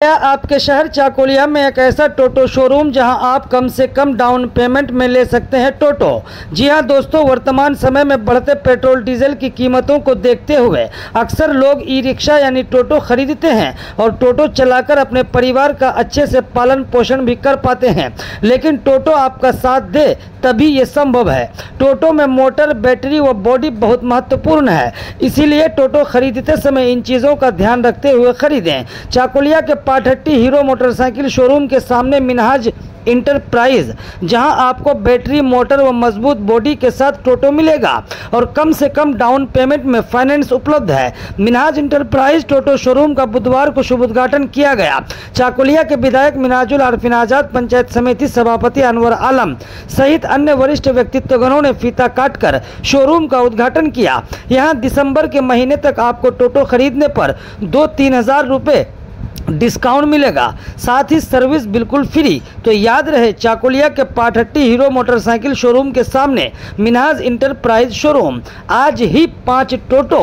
आपके शहर चाकुलिया में एक ऐसा टोटो शोरूम जहां आप कम से कम डाउन पेमेंट में ले सकते हैं टोटो। जी हां दोस्तों, वर्तमान समय में बढ़ते पेट्रोल डीजल की कीमतों को देखते हुए अक्सर लोग ई रिक्शा यानी टोटो खरीदते हैं और टोटो चलाकर अपने परिवार का अच्छे से पालन पोषण भी कर पाते हैं। लेकिन टोटो आपका साथ दे तभी ये संभव है। टोटो में मोटर, बैटरी व बॉडी बहुत महत्वपूर्ण है, इसीलिए टोटो खरीदते समय इन चीज़ों का ध्यान रखते हुए खरीदें। चाकुलिया के पाठट्टी हीरो मोटरसाइकिल शोरूम के सामने मिनहाज इंटरप्राइज, जहां आपको बैटरी, मोटर व मजबूत बॉडी के साथ टोटो मिलेगा और कम से कम डाउन पेमेंट में फाइनेंस उपलब्ध है। मिनहाज इंटरप्राइज टोटो शोरूम का बुधवार को शुभ उद्घाटन किया गया। चाकुलिया के विधायक मिनाजुल आरफिन आजाद, पंचायत समिति सभापति अनवर आलम सहित अन्य वरिष्ठ व्यक्तित्वगणों ने फीता काटकर शोरूम का उद्घाटन किया। यहां दिसंबर के महीने तक आपको टोटो खरीदने पर 2-3 हज़ार रुपये डिस्काउंट मिलेगा, साथ ही सर्विस बिल्कुल फ्री। तो याद रहे, चाकुलिया के पाठट्टी हीरो मोटरसाइकिल शोरूम के सामने मिनहाज इंटरप्राइज शोरूम। आज ही 5 टोटो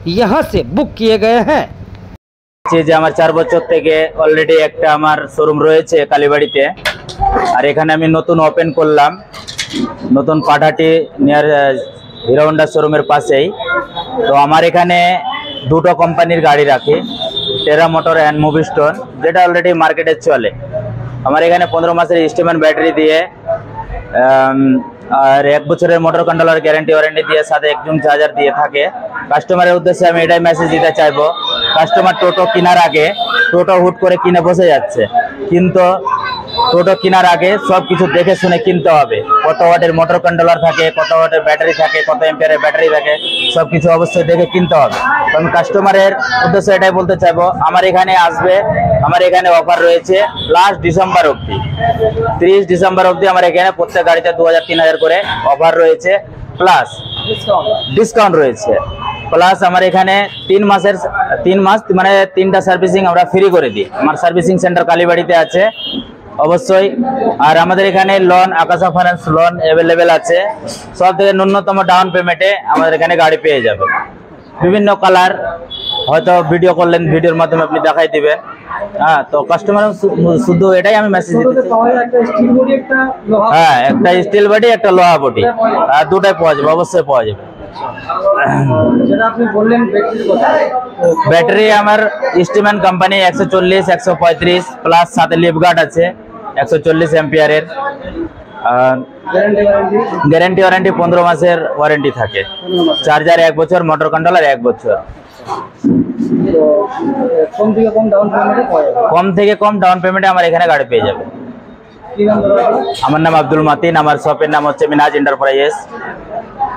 यहां से बुक किए गए हैं। যে আমার 4 বছর থেকে অলরেডি একটা আমার শোরুম রয়েছে কালীবাড়িতে, আর এখানে আমি নতুন ওপেন করলাম, নতুন পাঠাটি নিয়ার হিরো হোন্ডা শোরুমের পাশেই। তো আমার এখানে দুটো কোম্পানির গাড়ি রাখি, টেরা মোটর অ্যান্ড মুভি স্টোন, যেটা অলরেডি মার্কেটে চলে। আমার এখানে 15 মাসের স্টেমেন্ট ব্যাটারি দিয়ে আর 1 বছরের মোটর কন্ট্রোলার গ্যারান্টি ওয়ারেন্টি দিয়ে সাথে একজন চার্জার দিয়ে থাকে। কাস্টমারের উদ্দেশ্যে আমি এটাই মেসেজ দিতে চাইবো, কাস্টমার টোটো কেনার আগে টোটো হুট করে কিনে বসে যাচ্ছে, কিন্তু টোটো কেনার আগে সব কিছু দেখে শুনে কিনতে হবে। কত ওয়াটের মোটর কন্ট্রোলার থাকে, কত ওয়াটের ব্যাটারি থাকে, কত এম্পিয়ারের ব্যাটারি থাকে, সব কিছু অবশ্যই দেখে কিনতে হবে। আমি কাস্টমারের উদ্দেশ্যে এটাই বলতে চাইবো, আমার এখানে আসবে, আমার এখানে অফার রয়েছে লাস্ট ডিসেম্বর অবধি, 30 ডিসেম্বর অবধি আমার এখানে প্রত্যেক গাড়িতে 2000-3000 করে অফার রয়েছে, প্লাস ডিসকাউন্ট রয়েছে, প্লাস আমার এখানে 3 মাস মানে 3টা সার্ভিসিং আমরা ফ্রি করে দিই। আমার সার্ভিসিং সেন্টার কালীবাড়িতে আছে অবশ্যই। আর আমাদের এখানে লোন, আকাশা ফাইন্যান্স লোন অ্যাভেলেবেল আছে। সব থেকে ন্যূনতম ডাউন পেমেন্টে আমাদের এখানে গাড়ি পেয়ে যাবে। বিভিন্ন কালার হয়তো ভিডিও করলেন, ভিডিওর মাধ্যমে আপনি দেখাই দিবেন। হ্যাঁ, তো কাস্টমার শুধু এটাই আমি মেসেজ দিতে চাই। হ্যাঁ, একটা স্টিল বডি, একটা লোহা বডি, দুটাই পাওয়া যাবে, অবশ্যই পাওয়া যাবে। ব্যাটারি আমার স্টিমান কোম্পানি 140, 135 প্লাস সাথে লিফগার্ড আছে 140 এম্পিয়ারের। গ্যারান্টি ওয়ারেন্টি 15 মাসের ওয়ারেন্টি থাকে। চার্জার 1 বছর, মোটর কন্ট্রোলার 1 বছর। কম থেকে কম ডাউন পেমেন্টে আমার এখানে গাড়ি পেয়ে যাবে। আমার নাম আব্দুল মাতিন, আমার শপের নাম হচ্ছে মিনহাজ এন্টারপ্রাইজেস।